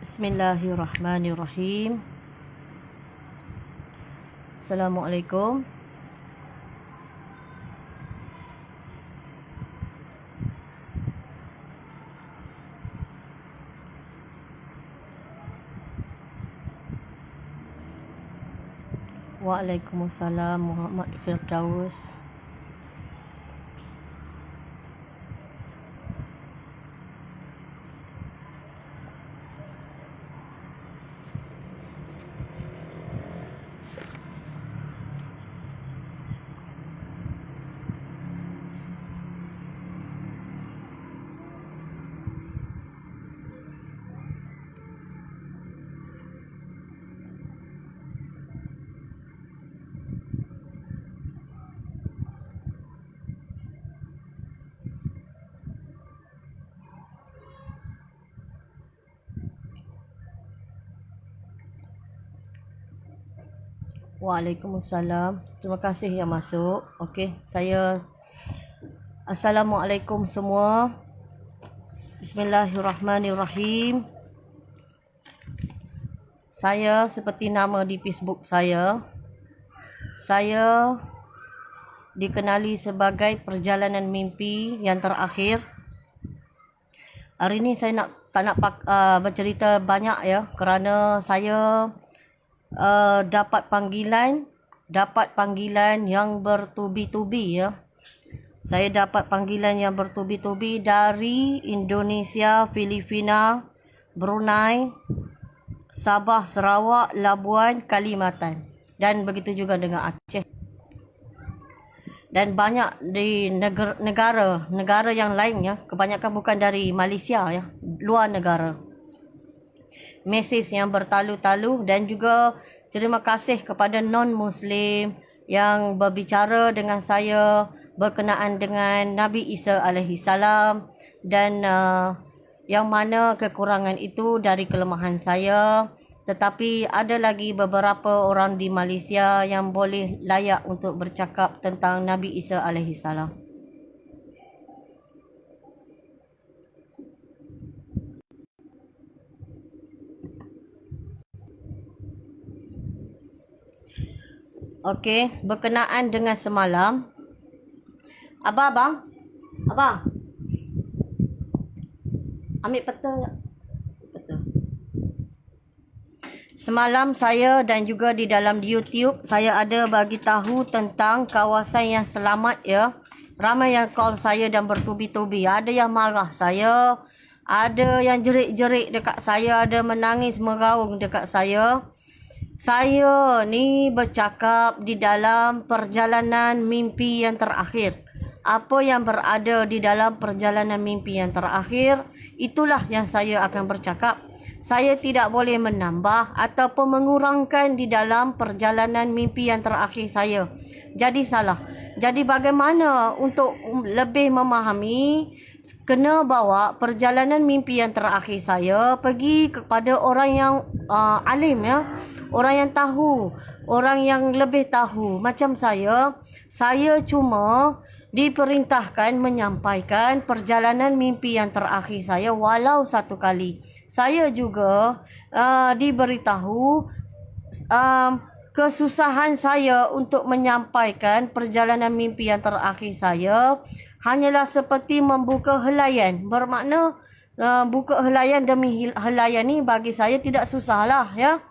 Bismillahirrahmanirrahim. Assalamualaikum. Waalaikumsalam Muhammad Firdaus. Waalaikumsalam. Terima kasih yang masuk. Okey, Assalamualaikum semua. Bismillahirrahmanirrahim. Saya seperti nama di Facebook saya dikenali sebagai perjalanan mimpi yang terakhir. Hari ini saya tak nak bercerita banyak ya, kerana saya dapat panggilan yang bertubi-tubi ya. Saya dapat panggilan yang bertubi-tubi dari Indonesia, Filipina, Brunei, Sabah, Sarawak, Labuan, Kalimantan, dan begitu juga dengan Aceh. Dan banyak di negara yang lain ya, kebanyakan bukan dari Malaysia ya, luar negara. Mesej yang bertalu-talu, dan juga terima kasih kepada non-Muslim yang berbicara dengan saya berkenaan dengan Nabi Isa alaihi salam, dan yang mana kekurangan itu dari kelemahan saya, tetapi ada lagi beberapa orang di Malaysia yang boleh layak untuk bercakap tentang Nabi Isa alaihi salam. Okey, berkenaan dengan semalam. Abang. Ambil peta. Semalam saya dan juga di dalam YouTube saya ada bagi tahu tentang kawasan yang selamat ya. Ramai yang call saya dan bertubi-tubi. Ada yang marah saya, ada yang jerit-jerit dekat saya, ada menangis meraung dekat saya. Saya ni bercakap di dalam perjalanan mimpi yang terakhir. Apa yang berada di dalam perjalanan mimpi yang terakhir, itulah yang saya akan bercakap. Saya tidak boleh menambah ataupun mengurangkan di dalam perjalanan mimpi yang terakhir saya. Jadi salah. Jadi bagaimana untuk lebih memahami, kena bawa perjalanan mimpi yang terakhir saya pergi kepada orang yang alim ya. Orang yang tahu, orang yang lebih tahu. Macam saya cuma diperintahkan menyampaikan perjalanan mimpi yang terakhir saya walau satu kali. Saya juga diberitahu kesusahan saya untuk menyampaikan perjalanan mimpi yang terakhir saya hanyalah seperti membuka helaian. Bermakna buka helaian demi helaian ni bagi saya tidak susahlah ya.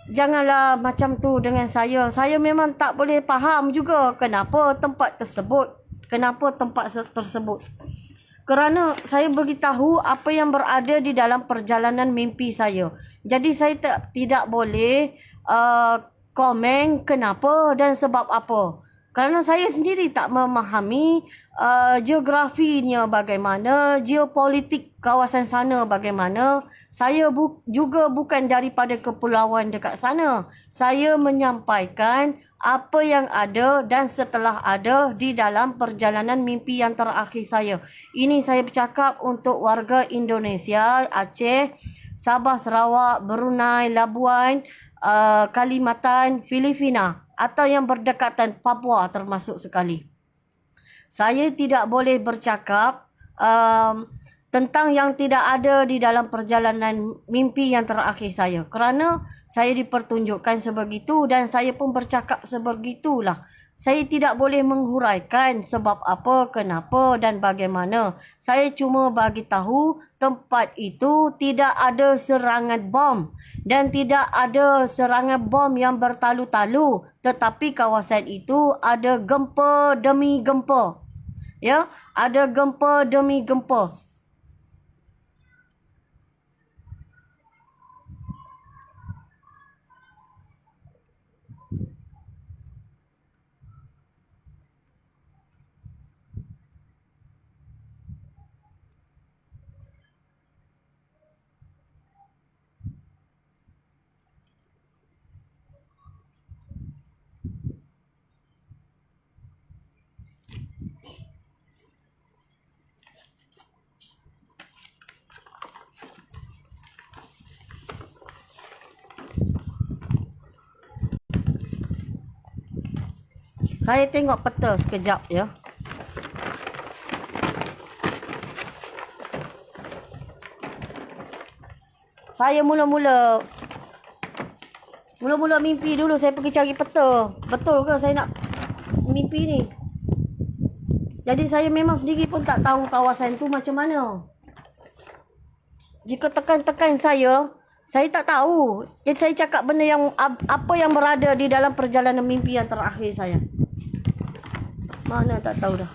Janganlah macam tu dengan saya. Saya memang tak boleh faham juga kenapa tempat tersebut. Kerana saya beritahu apa yang berada di dalam perjalanan mimpi saya. Jadi saya tidak boleh komen kenapa dan sebab apa. Kerana saya sendiri tak memahami geografinya bagaimana, geopolitik kawasan sana bagaimana. Saya juga bukan daripada kepulauan dekat sana. Saya menyampaikan apa yang ada dan setelah ada di dalam perjalanan mimpi yang terakhir saya. Ini saya bercakap untuk warga Indonesia, Aceh, Sabah, Sarawak, Brunei, Labuan, Kalimantan, Filipina atau yang berdekatan Papua termasuk sekali. Saya tidak boleh bercakap tentang yang tidak ada di dalam perjalanan mimpi yang terakhir saya. Kerana saya dipertunjukkan sebegitu dan saya pun bercakap sebegitulah. Saya tidak boleh menghuraikan sebab apa, kenapa dan bagaimana. Saya cuma bagi tahu tempat itu tidak ada serangan bom dan tidak ada serangan bom yang bertalu-talu, tetapi kawasan itu ada gempa demi gempa. Ya, ada gempa demi gempa. Saya tengok peta sekejap ya. Saya mula-mula mimpi dulu, saya pergi cari peta. Betul ke saya nak mimpi ni? Jadi saya memang sendiri pun tak tahu kawasan tu macam mana. Jika tekan-tekan saya tak tahu. Jadi saya cakap benda yang apa yang berada di dalam perjalanan mimpi yang terakhir saya. Mana tak tahu dah.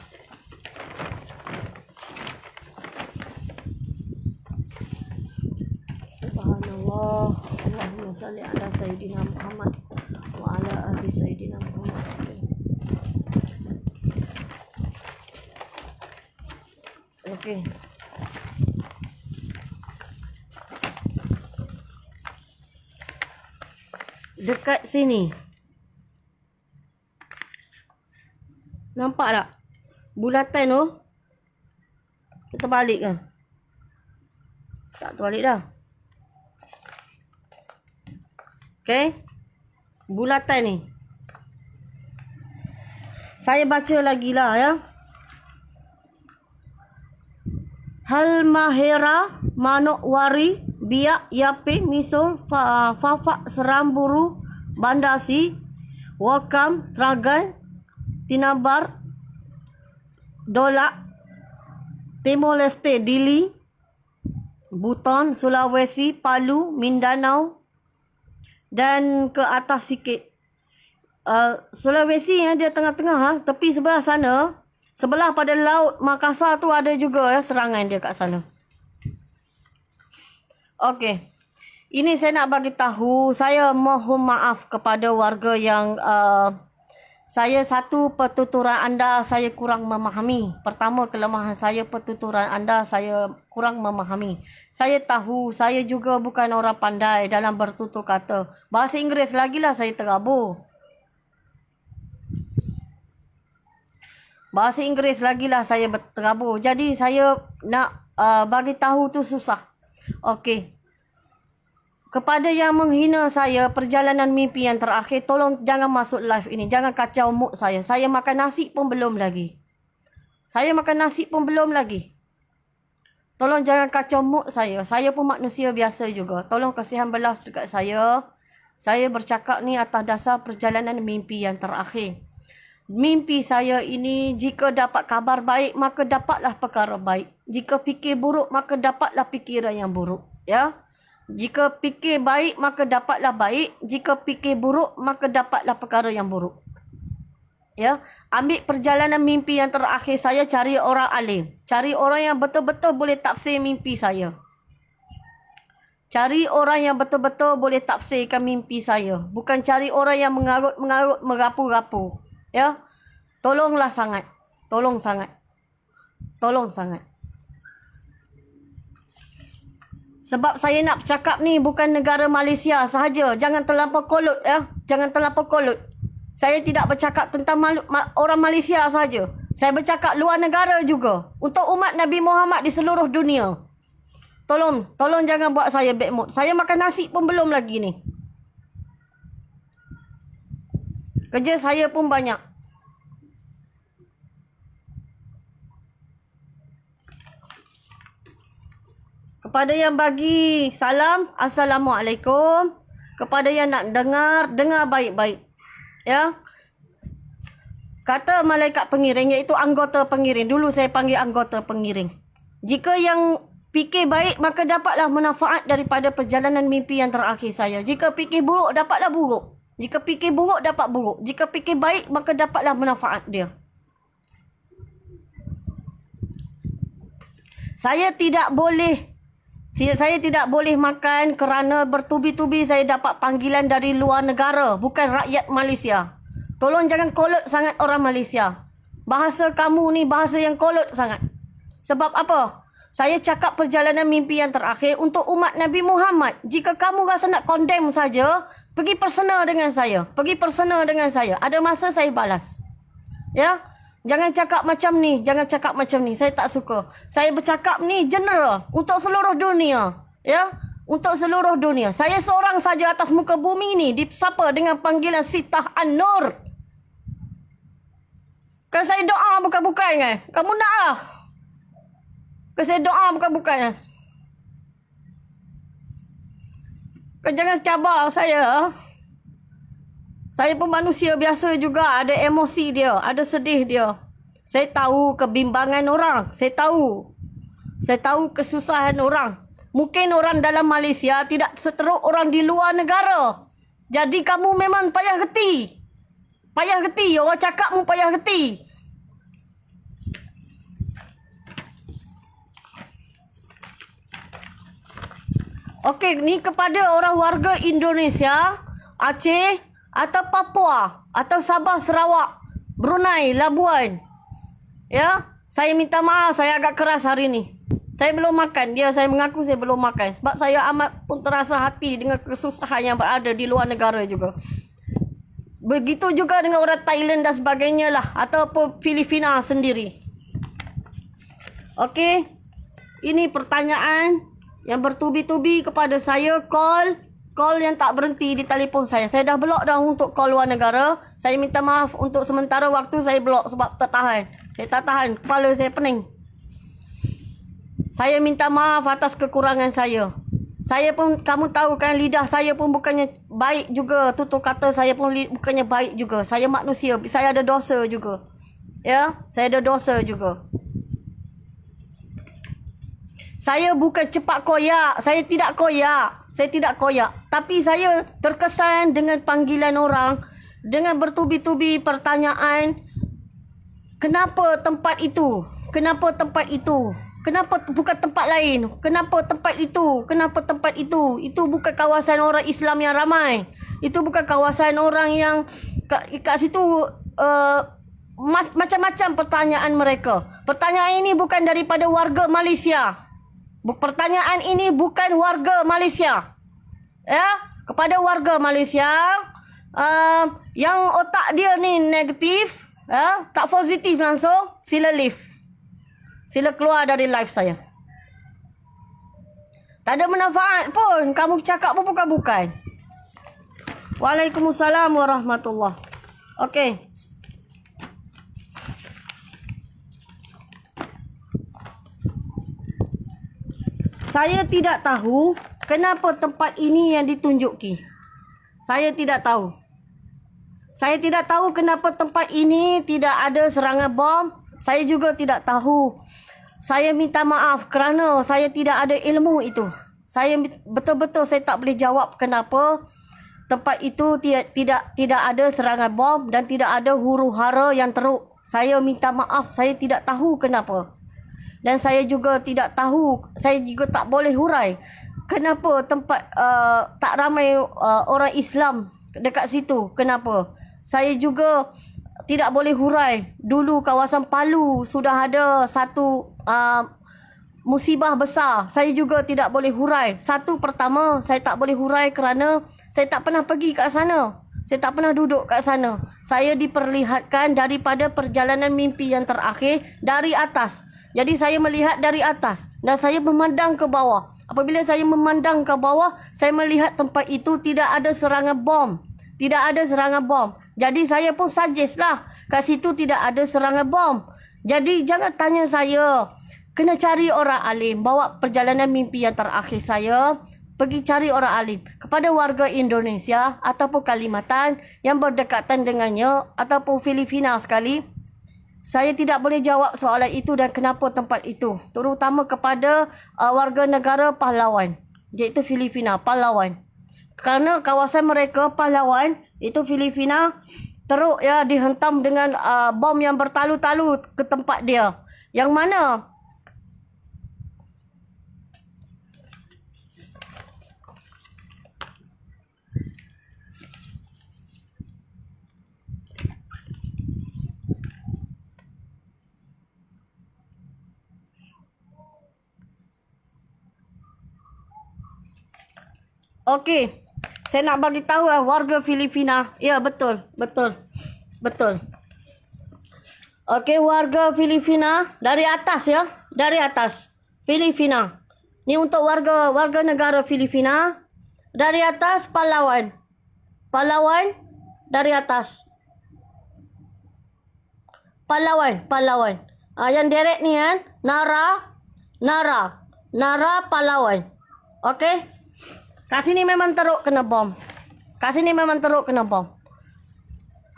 Subhanallah. Allahumma salli ala Sayyidina Muhammad wa ala ahli Sayyidina Muhammad. Okey. Dekat sini. Nampak tak? Bulatan tu. Kita balik ke? Tak terbalik dah. Okey. Bulatan ni. Saya baca lagi lah ya. Hal mahera manok wari biak yape misol fafak seramburu bandasi wakam tragan tinabar dolak Timor Leste Dili Buton Sulawesi Palu Mindanao dan ke atas sikit. Sulawesi yang dia tengah-tengah tepi sebelah sana. Sebelah pada laut Makassar tu ada juga ya serangan dia kat sana. Okey. Ini saya nak bagi tahu, saya mohon maaf kepada warga yang saya satu pertuturan anda saya kurang memahami. Pertama kelemahan saya pertuturan anda saya kurang memahami. Saya tahu saya juga bukan orang pandai dalam bertutur kata. Bahasa Inggeris lagilah saya terabur. Bahasa Inggeris lagilah saya terabur. Jadi saya nak bagi tahu tu susah. Okey. Kepada yang menghina saya perjalanan mimpi yang terakhir, tolong jangan masuk live ini. Jangan kacau mood saya. Saya makan nasi pun belum lagi. Tolong jangan kacau mood saya. Saya pun manusia biasa juga. Tolong kasihan belah dekat saya. Saya bercakap ni atas dasar perjalanan mimpi yang terakhir. Mimpi saya ini, jika dapat kabar baik, maka dapatlah perkara baik. Jika fikir buruk, maka dapatlah fikiran yang buruk. Ya. Jika fikir baik, maka dapatlah baik. Jika fikir buruk, maka dapatlah perkara yang buruk. Ya. Ambil perjalanan mimpi yang terakhir saya, cari orang alim. Cari orang yang betul-betul boleh tafsir mimpi saya. Cari orang yang betul-betul boleh tafsirkan mimpi saya. Bukan cari orang yang mengarut-mengarut, merapu-rapu. Ya. Tolonglah sangat. Tolong sangat. Sebab saya nak cakap ni bukan negara Malaysia sahaja. Jangan terlampau kolot ya. Saya tidak bercakap tentang orang Malaysia sahaja. Saya bercakap luar negara juga. Untuk umat Nabi Muhammad di seluruh dunia. Tolong jangan buat saya bad mood. Saya makan nasi pun belum lagi ni. Kerja saya pun banyak. Kepada yang bagi salam, Assalamualaikum. Kepada yang nak dengar, dengar baik-baik. Ya. Kata malaikat pengiring, iaitu anggota pengiring. Dulu saya panggil anggota pengiring. Jika yang fikir baik, maka dapatlah manfaat daripada perjalanan mimpi yang terakhir saya. Jika fikir buruk, dapatlah buruk. Jika fikir buruk, dapat buruk. Jika fikir baik, maka dapatlah manfaat dia. Saya tidak boleh makan kerana bertubi-tubi saya dapat panggilan dari luar negara. Bukan rakyat Malaysia. Tolong jangan kolot sangat orang Malaysia. Bahasa kamu ni bahasa yang kolot sangat. Sebab apa? Saya cakap perjalanan mimpi yang terakhir untuk umat Nabi Muhammad. Jika kamu rasa nak condemn saja, pergi personal dengan saya. Pergi personal dengan saya. Ada masa saya balas. Ya? Jangan cakap macam ni. Jangan cakap macam ni. Saya tak suka. Saya bercakap ni general. Untuk seluruh dunia. Ya? Untuk seluruh dunia. Saya seorang saja atas muka bumi ni disapa dengan panggilan Sitah An-Nur. Kan saya doa bukan-bukan kan? Kamu nak lah. Kan saya doa bukan-bukan. Kan jangan cabar saya. Saya pun manusia biasa juga. Ada emosi dia. Ada sedih dia. Saya tahu kebimbangan orang. Saya tahu. Saya tahu kesusahan orang. Mungkin orang dalam Malaysia tidak seteruk orang di luar negara. Jadi kamu memang payah reti. Payah reti. Orang cakap mu payah reti. Okey, ni kepada orang warga Indonesia, Aceh, atau Papua, atau Sabah, Sarawak, Brunei, Labuan. Ya, saya minta maaf, saya agak keras hari ni. Saya belum makan. Saya mengaku saya belum makan. Sebab saya amat pun terasa hati dengan kesusahan yang berada di luar negara juga. Begitu juga dengan orang Thailand dan sebagainya lah. Ataupun Filipina sendiri. Okey. Ini pertanyaan yang bertubi-tubi kepada saya. Call yang tak berhenti di telefon saya. Saya dah block dah untuk call luar negara. Saya minta maaf untuk sementara waktu saya block sebab tak tahan. Saya tak tahan. Kepala saya pening. Saya minta maaf atas kekurangan saya. Saya pun, kamu tahu kan, lidah saya pun bukannya baik juga. Tutur kata saya pun bukannya baik juga. Saya manusia. Saya ada dosa juga. Ya, saya ada dosa juga. Saya bukan cepat koyak. Saya tidak koyak. Saya tidak koyak. Tapi saya terkesan dengan panggilan orang. Dengan bertubi-tubi pertanyaan. Kenapa tempat itu? Kenapa tempat itu? Kenapa bukan tempat lain? Kenapa tempat itu? Kenapa tempat itu? Itu bukan kawasan orang Islam yang ramai. Itu bukan kawasan orang yang kat situ macam-macam pertanyaan mereka. Pertanyaan ini bukan daripada warga Malaysia. Pertanyaan ini bukan warga Malaysia. Ya, kepada warga Malaysia yang otak dia ni negatif, tak positif langsung, sila leave. Sila keluar dari live saya. Tak ada manfaat pun. Kamu cakap pun bukan-bukan. Waalaikumsalam warahmatullahi. Okey. Saya tidak tahu kenapa tempat ini yang ditunjuki. Saya tidak tahu. Saya tidak tahu kenapa tempat ini tidak ada serangan bom. Saya juga tidak tahu. Saya minta maaf kerana saya tidak ada ilmu itu. Saya betul-betul saya tak boleh jawab kenapa tempat itu tidak ada serangan bom dan tidak ada huru-hara yang teruk. Saya minta maaf, saya tidak tahu kenapa. Dan saya juga tidak tahu, saya juga tak boleh hurai kenapa tempat tak ramai orang Islam dekat situ. Kenapa? Saya juga tidak boleh hurai. Dulu kawasan Palu sudah ada satu musibah besar. Saya juga tidak boleh hurai. Satu pertama, saya tak boleh hurai kerana saya tak pernah pergi kat sana. Saya tak pernah duduk kat sana. Saya diperlihatkan daripada perjalanan mimpi yang terakhir dari atas. Jadi saya melihat dari atas dan saya memandang ke bawah. Apabila saya memandang ke bawah, saya melihat tempat itu tidak ada serangan bom. Tidak ada serangan bom. Jadi saya pun suggest lah, kat situ tidak ada serangan bom. Jadi jangan tanya saya, kena cari orang alim. Bawa perjalanan mimpi yang terakhir saya, pergi cari orang alim. Kepada warga Indonesia ataupun Kalimantan yang berdekatan dengannya ataupun Filipina sekali, saya tidak boleh jawab soalan itu dan kenapa tempat itu. Terutama kepada warga negara pahlawan, iaitu Filipina, pahlawan. Kerana kawasan mereka, pahlawan, itu Filipina, teruk ya, dihentam dengan bom yang bertalu-talu ke tempat dia. Yang mana okey, saya nak bagi tahu warga Filipina. Ya, betul. Okey, warga Filipina dari atas ya, dari atas. Filipina. Ni untuk warga negara Filipina. Dari atas pahlawan. Pahlawan dari atas. Pahlawan. Yang direct ni kan, Nara pahlawan. Okey? Kat sini memang teruk kena bom.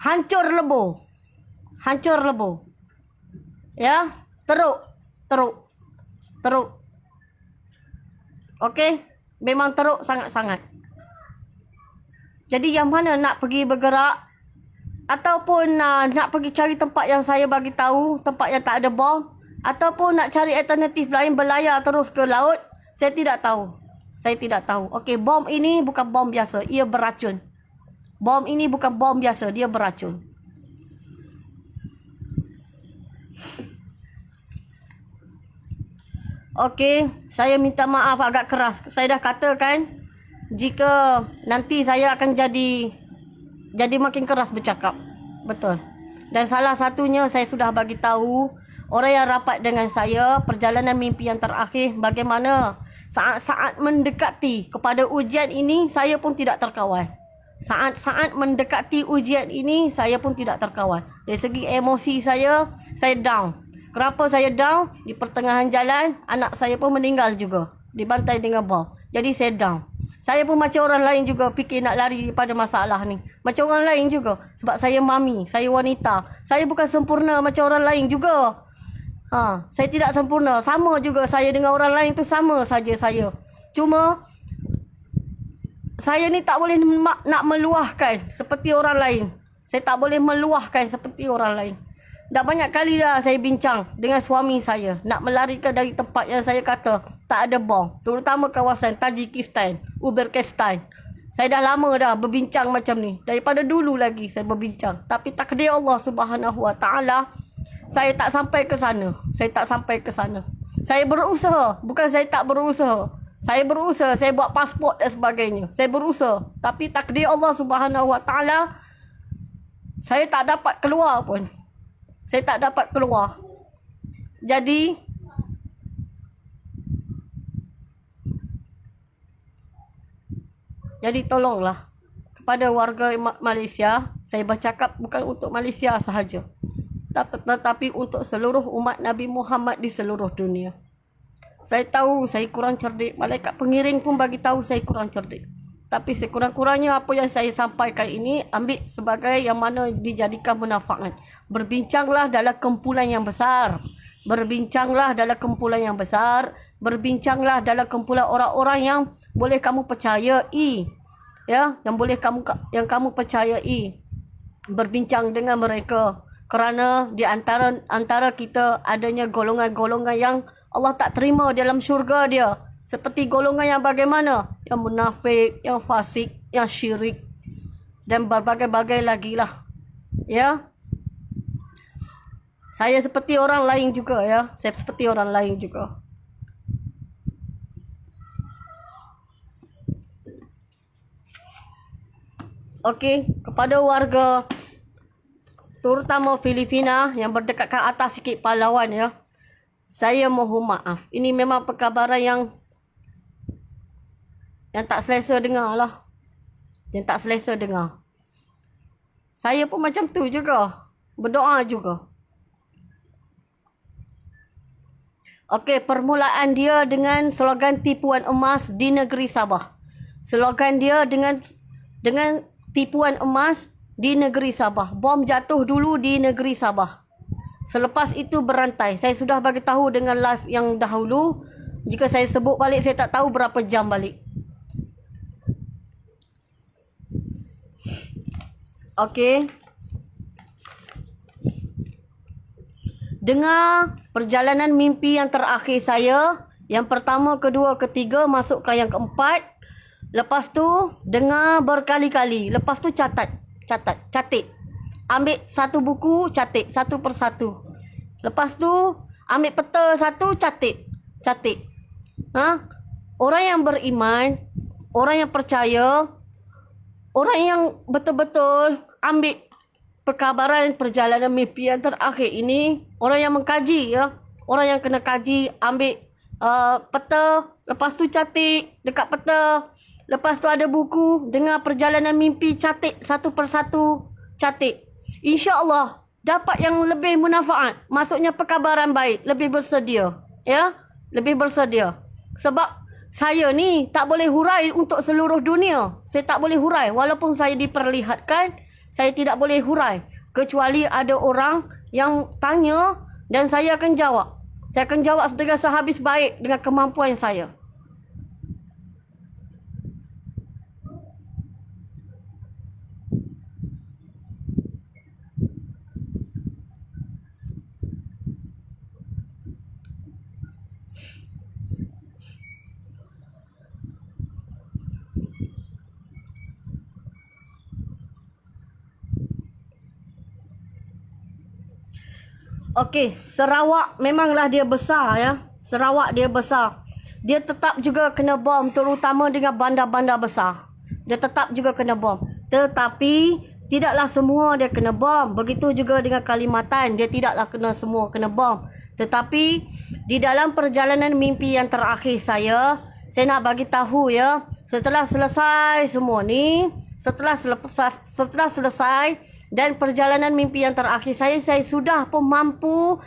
Hancur lebur. Ya, teruk. Okey, memang teruk sangat-sangat. Jadi yang mana nak pergi bergerak ataupun nak pergi cari tempat yang saya bagi tahu, tempat yang tak ada bom, ataupun nak cari alternatif lain berlayar terus ke laut, saya tidak tahu. Okey, bom ini bukan bom biasa, ia beracun. Dia beracun. Okey, saya minta maaf agak keras. Saya dah katakan jika nanti saya akan jadi makin keras bercakap. Betul. Dan salah satunya saya sudah bagi tahu orang yang rapat dengan saya, perjalanan mimpi yang terakhir, bagaimana saat-saat mendekati kepada ujian ini, saya pun tidak terkawal. Saat-saat mendekati ujian ini, saya pun tidak terkawal. Dari segi emosi saya down. Kenapa saya down? Di pertengahan jalan, anak saya pun meninggal juga. Dibantai dengan bom. Jadi saya down. Saya pun macam orang lain juga fikir nak lari daripada masalah ni. Macam orang lain juga. Sebab saya mami, saya wanita. Saya bukan sempurna macam orang lain juga. Saya tidak sempurna. Sama juga saya dengan orang lain tu, sama saja saya. Cuma saya ni tak boleh nak meluahkan seperti orang lain. Saya tak boleh meluahkan seperti orang lain. Dah banyak kali dah saya bincang dengan suami saya nak melarikan dari tempat yang saya kata tak ada bom, terutama kawasan Tajikistan, Uzbekistan. Saya dah lama dah berbincang macam ni. Daripada dulu lagi saya berbincang. Tapi takdir Allah Subhanahu Wa Taala, saya tak sampai ke sana. Saya berusaha. Bukan saya tak berusaha. Saya berusaha. Saya buat pasport dan sebagainya. Saya berusaha. Tapi takdir Allah Subhanahu Wa Taala, saya tak dapat keluar pun. Jadi tolonglah kepada warga Malaysia, saya bercakap bukan untuk Malaysia sahaja, tetapi untuk seluruh umat Nabi Muhammad di seluruh dunia. Saya tahu saya kurang cerdik. Malaikat pengiring pun bagi tahu saya kurang cerdik. Tapi sekurang-kurangnya apa yang saya sampaikan ini ambil sebagai yang mana dijadikan manfaat. Berbincanglah dalam kumpulan yang besar. Berbincanglah dalam kumpulan orang-orang yang boleh kamu percayai. Ya, yang kamu percayai. Berbincang dengan mereka. Kerana di antara kita adanya golongan-golongan yang Allah tak terima dalam syurga dia. Seperti golongan yang bagaimana? Yang munafik, yang fasik, yang syirik. Dan berbagai-bagai lagi lah. Ya. Saya seperti orang lain juga ya. Okey, kepada warga terutama Filipina yang berdekat ke atas sikit pahlawan ya. Saya mohon maaf. Ini memang perkabaran yang tak selesa dengar lah. Saya pun macam tu juga. Berdoa juga. Okey, permulaan dia dengan slogan tipuan emas di negeri Sabah. Slogan dia dengan tipuan emas di negeri Sabah. Bom jatuh dulu di negeri Sabah. Selepas itu berantai. Saya sudah bagi tahu dengan live yang dahulu. Jika saya sebut balik, saya tak tahu berapa jam balik. Okey. Dengar perjalanan mimpi yang terakhir saya. Yang pertama, kedua, ketiga, masuk ke yang keempat. Lepas tu, dengar berkali-kali. Lepas tu catat. Ambil satu buku, catat satu persatu. Lepas tu, ambil peta satu, catat. Orang yang beriman, orang yang percaya, orang yang betul-betul ambil perkabaran perjalanan mimpi yang terakhir ini, orang yang mengkaji, ya, orang yang kena kaji, ambil peta, lepas tu catat dekat peta, lepas tu ada buku, dengar perjalanan mimpi, catat satu persatu, catat. InsyaAllah dapat yang lebih manfaat, maksudnya perkabaran baik, lebih bersedia, ya, lebih bersedia. Sebab saya ni tak boleh hurai untuk seluruh dunia. Saya tak boleh hurai. Walaupun saya diperlihatkan, saya tidak boleh hurai. Kecuali ada orang yang tanya dan saya akan jawab. Saya akan jawab dengan sehabis baik dengan kemampuan saya. Okey, Sarawak memanglah dia besar, ya. Sarawak dia besar. Dia tetap juga kena bom, terutama dengan bandar-bandar besar. Dia tetap juga kena bom. Tetapi tidaklah semua dia kena bom. Begitu juga dengan Kalimantan, dia tidaklah kena semua kena bom. Tetapi di dalam perjalanan mimpi yang terakhir saya nak bagi tahu, ya, setelah selesai semua ni, setelah selesai dan perjalanan mimpi yang terakhir saya sudah pun mampu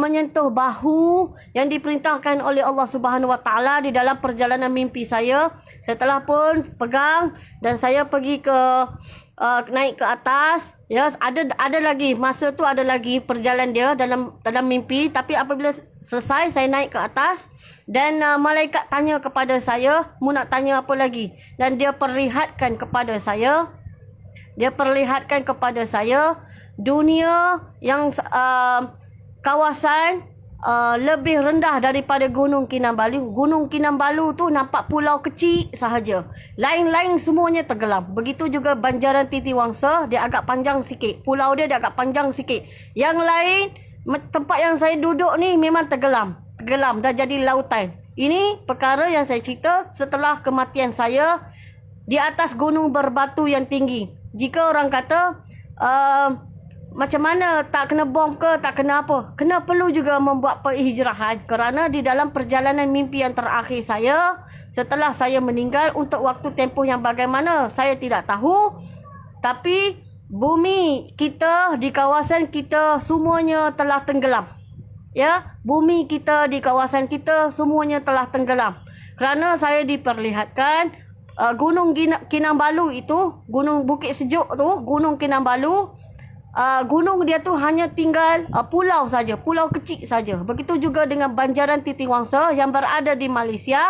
menyentuh bahu yang diperintahkan oleh Allah Subhanahu Wa Taala di dalam perjalanan mimpi saya. Saya telah pun pegang dan saya pergi ke naik ke atas, ya. Ada lagi masa tu, ada lagi perjalanan dia dalam mimpi. Tapi apabila selesai, saya naik ke atas dan malaikat tanya kepada saya, "Mu nak tanya apa lagi?" Dan dia perlihatkan kepada saya, dunia yang kawasan lebih rendah daripada Gunung Kinabalu. Gunung Kinabalu tu nampak pulau kecil sahaja. Lain-lain semuanya tenggelam. Begitu juga Banjaran Titiwangsa, dia agak panjang sikit. Pulau dia agak panjang sikit. Yang lain, tempat yang saya duduk ni memang tenggelam. Dah jadi lautan. Ini perkara yang saya cerita setelah kematian saya di atas gunung berbatu yang tinggi. Jika orang kata macam mana, tak kena bom ke, tak kena apa, kena perlu juga membuat penghijrahan. Kerana di dalam perjalanan mimpi yang terakhir saya, setelah saya meninggal, untuk waktu tempoh yang bagaimana saya tidak tahu. Tapi bumi kita di kawasan kita semuanya telah tenggelam, ya. Bumi kita di kawasan kita semuanya telah tenggelam. Kerana saya diperlihatkan Gunung Kinabalu itu, gunung Bukit Sejuk tu, Gunung Kinabalu, gunung dia tu hanya tinggal pulau saja, pulau kecil saja. Begitu juga dengan Banjaran Titiwangsa yang berada di Malaysia,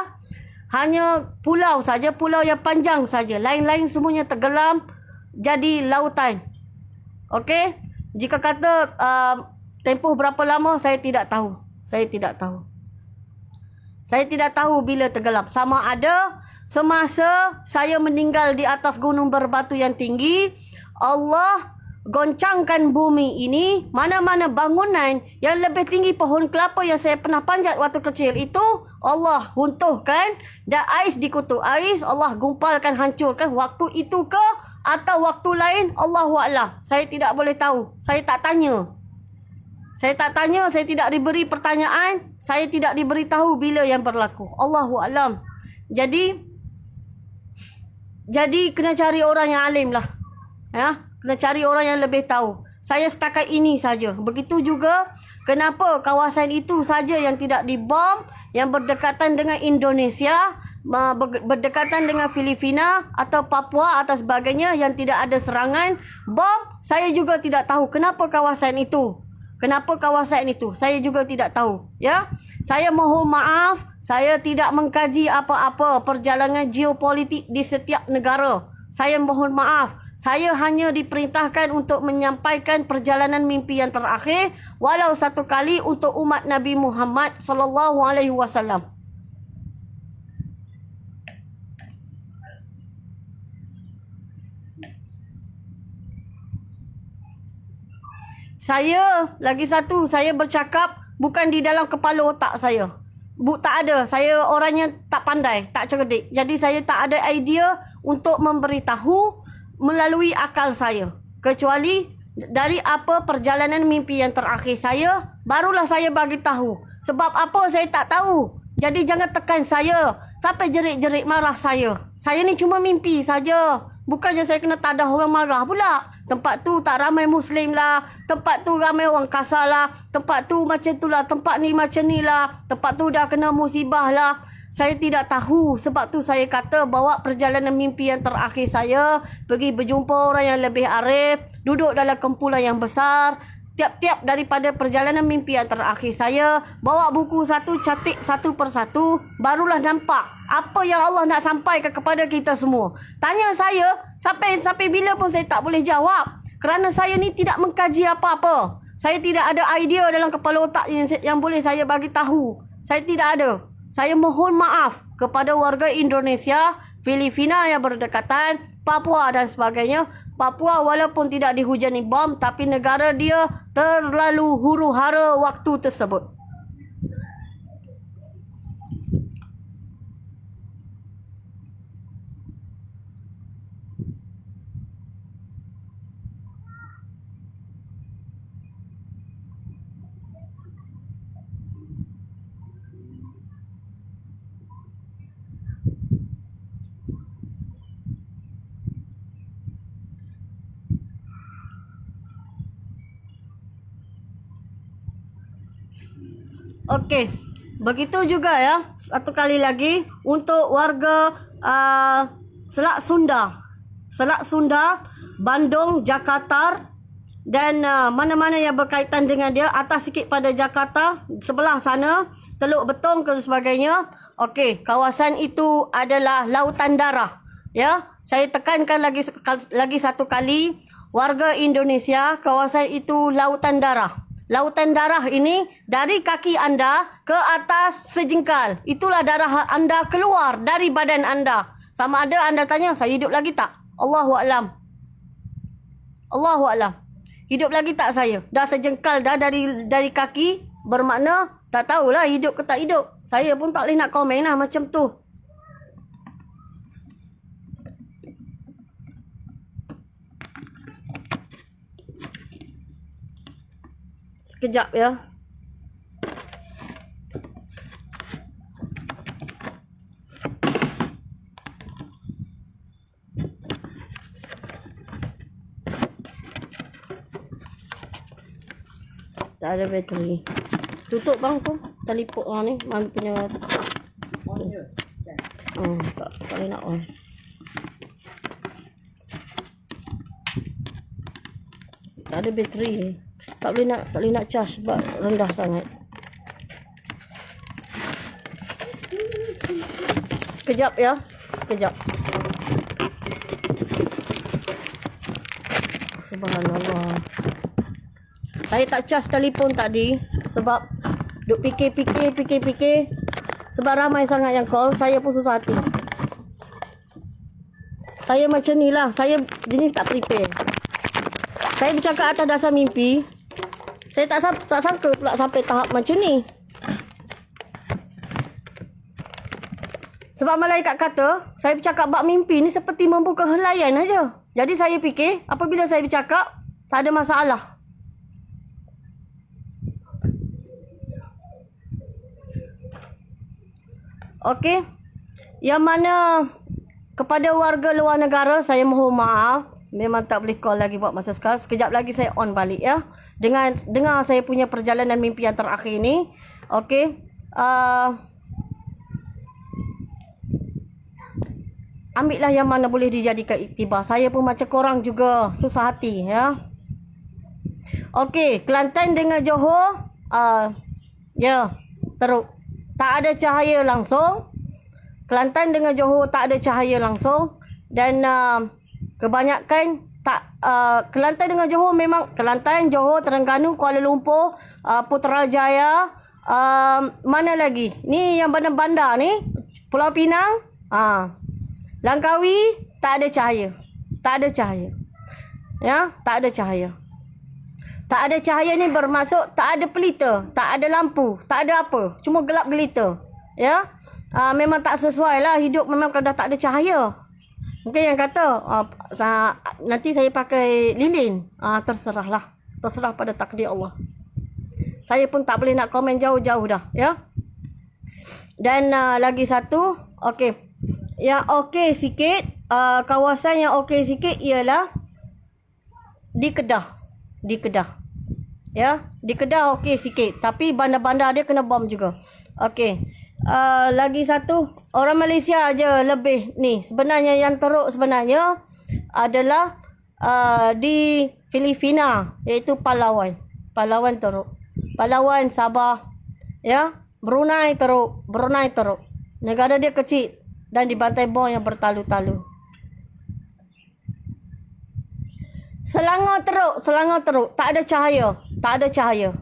hanya pulau saja, pulau yang panjang saja. Lain-lain semuanya tenggelam jadi lautan. Okey, jika kata tempoh berapa lama, saya tidak tahu. Saya tidak tahu bila tenggelam. Sama ada semasa saya meninggal di atas gunung berbatu yang tinggi, Allah goncangkan bumi ini, mana-mana bangunan yang lebih tinggi pohon kelapa yang saya pernah panjat waktu kecil itu, Allah runtuhkan dan ais dikutuk ais, Allah gumpalkan, hancurkan. Waktu itu ke atau waktu lain, Allahuaklam. Saya tidak boleh tahu. Saya tak tanya, saya tidak diberi pertanyaan, saya tidak diberitahu bila yang berlaku. Allahuaklam. Jadi kena cari orang yang alim lah, ya. Kena cari orang yang lebih tahu. Saya setakat ini saja. Begitu juga Kenapa kawasan itu saja yang tidak dibom, yang berdekatan dengan Indonesia, berdekatan dengan Filipina atau Papua atau sebagainya yang tidak ada serangan bom? Saya juga tidak tahu kenapa kawasan itu. Kenapa kawasan itu? Saya juga tidak tahu, ya. Saya mohon maaf, saya tidak mengkaji apa-apa perjalanan geopolitik di setiap negara. Saya mohon maaf. Saya hanya diperintahkan untuk menyampaikan perjalanan mimpi yang terakhir walau satu kali untuk umat Nabi Muhammad sallallahu alaihi wasallam. Saya lagi satu, saya bercakap bukan di dalam kepala otak saya. Tak ada. Saya orangnya tak pandai, tak cerdik. Jadi saya tak ada idea untuk memberitahu melalui akal saya. Kecuali dari apa perjalanan mimpi yang terakhir saya, barulah saya bagi tahu. Sebab apa saya tak tahu. Jadi jangan tekan saya sampai jerit-jerit marah saya. Saya ni cuma mimpi saja. Bukannya saya kena tadah orang marah pula. Tempat tu tak ramai Muslim lah. Tempat tu ramai orang kasar lah. Tempat tu macam tu lah. Tempat ni macam ni lah. Tempat tu dah kena musibah lah. Saya tidak tahu. Sebab tu saya kata bawa perjalanan mimpi yang terakhir saya. Pergi berjumpa orang yang lebih arif. Duduk dalam kumpulan yang besar. Tiap-tiap daripada perjalanan mimpi yang terakhir saya. Bawa buku satu, catik satu persatu. Barulah nampak apa yang Allah nak sampaikan kepada kita semua. Tanya saya, sampai bila pun saya tak boleh jawab. Kerana saya ni tidak mengkaji apa-apa. Saya tidak ada idea dalam kepala otak yang boleh saya bagi tahu. Saya tidak ada. Saya mohon maaf kepada warga Indonesia, Filipina yang berdekatan, Papua dan sebagainya. Papua walaupun tidak dihujani bom, tapi negara dia terlalu huru-hara waktu tersebut. Okey, begitu juga ya. Satu kali lagi untuk warga Selat Sunda, Bandung, Jakarta dan mana-mana yang berkaitan dengan dia, atas sikit pada Jakarta, sebelah sana, Teluk Betong dan sebagainya. Okey, kawasan itu adalah lautan darah. Ya, saya tekankan lagi satu kali, warga Indonesia, kawasan itu lautan darah. Lautan darah ini dari kaki anda ke atas sejengkal. Itulah darah anda keluar dari badan anda. Sama ada anda tanya, saya hidup lagi tak? Allahu a'lam. Allahu a'lam. Hidup lagi tak saya? Dah sejengkal dah dari kaki, bermakna tak tahulah hidup ke tak hidup. Saya pun tak boleh nak komen lah macam tu. Sekejap ya. Tak ada bateri. Tutup bang tu. Telipok ni. Mami punya. Tak boleh nak on. Tak ada bateri ni. Tak boleh nak charge sebab rendah sangat. Sekejap ya. Sekejap. Subhanallah. Saya tak charge telefon tadi sebab duk fikir. Sebab ramai sangat yang call, saya pun susah hati. Saya macam ni lah. Saya jenis tak prepare. Saya bercakap atas dasar mimpi. Saya tak sangka pula sampai tahap macam ni. Sebab malaikat kata, saya bercakap bab mimpi ni seperti membuka helaian aja. Jadi saya fikir, apabila saya bercakap, tak ada masalah. Okey. Yang mana kepada warga luar negara, saya mohon maaf. Memang tak boleh call lagi buat masa sekarang. Sekejap lagi saya on balik ya. dengan dengar saya punya perjalanan mimpi yang terakhir ni. Okey. Ambillah yang mana boleh dijadikan iktibar. Saya pun macam korang juga susah hati ya. Okey, Kelantan dengan Johor teruk. Tak ada cahaya langsung. Kelantan dengan Johor tak ada cahaya langsung dan kebanyakan Kelantan dengan Johor memang Kelantan, Johor, Terengganu, Kuala Lumpur, Putrajaya, mana lagi? Ni yang bandar-bandar ni, Pulau Pinang, Langkawi tak ada cahaya. Tak ada cahaya. Ya, tak ada cahaya. Tak ada cahaya ni bermaksud tak ada pelita, tak ada lampu, tak ada apa. Cuma gelap gelita. Ya. Memang tak sesuai lah hidup memang kalau dah tak ada cahaya. Mungkin yang kata nanti saya pakai lilin. Terserahlah. Terserah pada takdir Allah. Saya pun tak boleh nak komen jauh-jauh dah. Ya. Dan lagi satu. Okey. Yang okey sikit. Kawasan yang okey sikit ialah di Kedah. Di Kedah. Ya. Di Kedah okey sikit. Tapi bandar-bandar dia kena bom juga. Okey. Lagi satu, orang Malaysia aja lebih ni. Sebenarnya yang teruk sebenarnya adalah di Filipina, iaitu Palawan. Palawan teruk. Palawan, Sabah, ya. Brunei teruk. Brunei teruk. Negara dia kecil dan dibantai bom yang bertalu-talu. Selangor teruk, Selangor teruk. Tak ada cahaya, tak ada cahaya.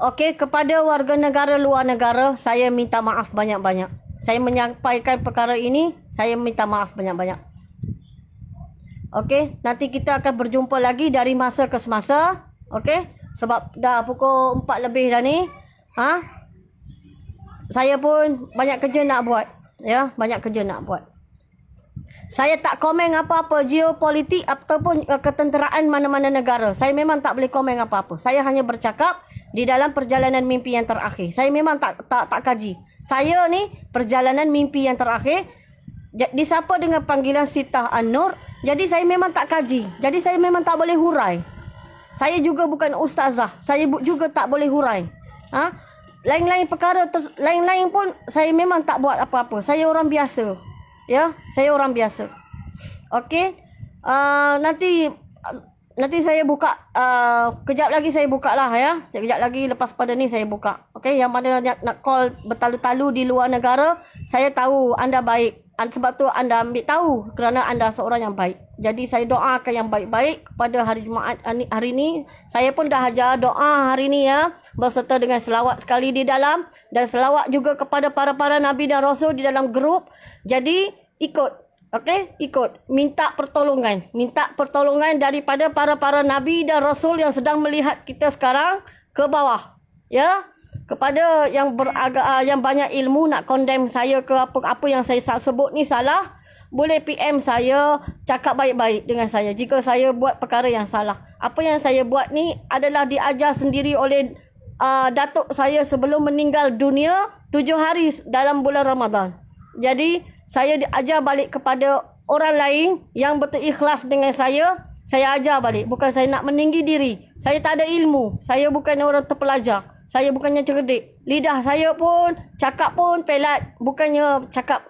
Okey, kepada warga negara luar negara, saya minta maaf banyak-banyak. Saya menyampaikan perkara ini, saya minta maaf banyak-banyak. Okey, nanti kita akan berjumpa lagi dari masa ke semasa. Okey, sebab dah pukul 4 lebih dah ni. Saya pun banyak kerja nak buat. Ya, banyak kerja nak buat. Saya tak komen apa-apa geopolitik ataupun ketenteraan mana-mana negara. Saya memang tak boleh komen apa-apa. Saya hanya bercakap di dalam perjalanan mimpi yang terakhir. Saya memang tak kaji. Saya ni perjalanan mimpi yang terakhir disapa dengan panggilan Sitah An-Nur. Jadi saya memang tak kaji. Jadi saya memang tak boleh hurai. Saya juga bukan ustazah. Saya juga tak boleh hurai. Lain-lain perkara lain-lain pun saya memang tak buat apa-apa. Saya orang biasa. Ya, saya orang biasa. Okey. Nanti saya buka, kejap lagi saya buka lah ya. Kejap lagi lepas pada ni saya buka. Okey, yang mana nak call bertalu-talu di luar negara, saya tahu anda baik. Sebab tu anda ambil tahu kerana anda seorang yang baik. Jadi saya doakan yang baik-baik kepada hari Jumaat hari ni. Saya pun dah ajar doa hari ni ya. Berserta dengan selawat sekali di dalam. Dan selawat juga kepada para-para Nabi dan Rasul di dalam grup. Jadi ikut. Okey, ikut. Minta pertolongan daripada para-para Nabi dan Rasul yang sedang melihat kita sekarang ke bawah. Ya. Kepada yang yang banyak ilmu nak condemn saya ke apa yang saya sebut ni salah, boleh PM saya, cakap baik-baik dengan saya jika saya buat perkara yang salah. Apa yang saya buat ni adalah diajar sendiri oleh datuk saya sebelum meninggal dunia 7 hari dalam bulan Ramadan. Jadi saya diajar balik kepada orang lain yang betul ikhlas dengan saya ajar balik. Bukan saya nak meninggi diri. Saya tak ada ilmu. Saya bukan orang terpelajar. Saya bukannya cerdik. Lidah saya pun, cakap pun pelat. Bukannya cakap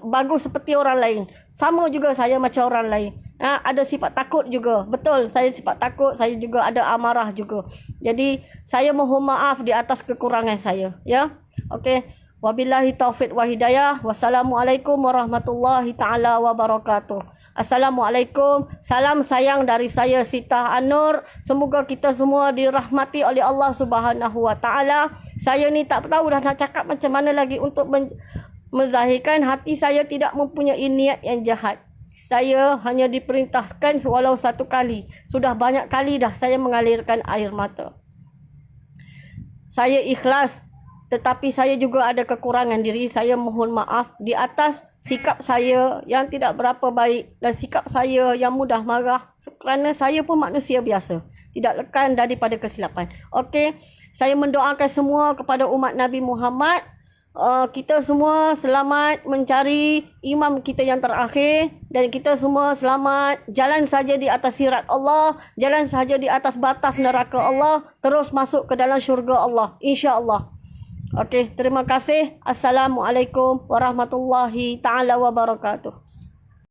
bagus seperti orang lain. Sama juga saya macam orang lain. Ada sifat takut juga. Betul, saya sifat takut. Saya juga ada amarah juga. Jadi, saya mohon maaf di atas kekurangan saya. Ya, okey. Wabillahi taufiq wa hidayah. Wassalamualaikum warahmatullahi ta'ala wabarakatuh. Assalamualaikum. Salam sayang dari saya Sitah An-Nur. Semoga kita semua dirahmati oleh Allah Subhanahu wa taala. Saya ni tak tahu dah nak cakap macam mana lagi untuk menzahirkan hati saya tidak mempunyai niat yang jahat. Saya hanya diperintahkan walau satu kali. Sudah banyak kali dah saya mengalirkan air mata. Saya ikhlas, tetapi saya juga ada kekurangan diri. Saya mohon maaf di atas sikap saya yang tidak berapa baik dan sikap saya yang mudah marah kerana saya pun manusia biasa. tidak lekan daripada kesilapan. Okey, saya mendoakan semua kepada umat Nabi Muhammad. Kita semua selamat mencari imam kita yang terakhir, dan kita semua selamat jalan saja di atas sirat Allah, jalan saja di atas batas neraka Allah, terus masuk ke dalam syurga Allah, insya-Allah. Okey, terima kasih. Assalamualaikum warahmatullahi taala wabarakatuh.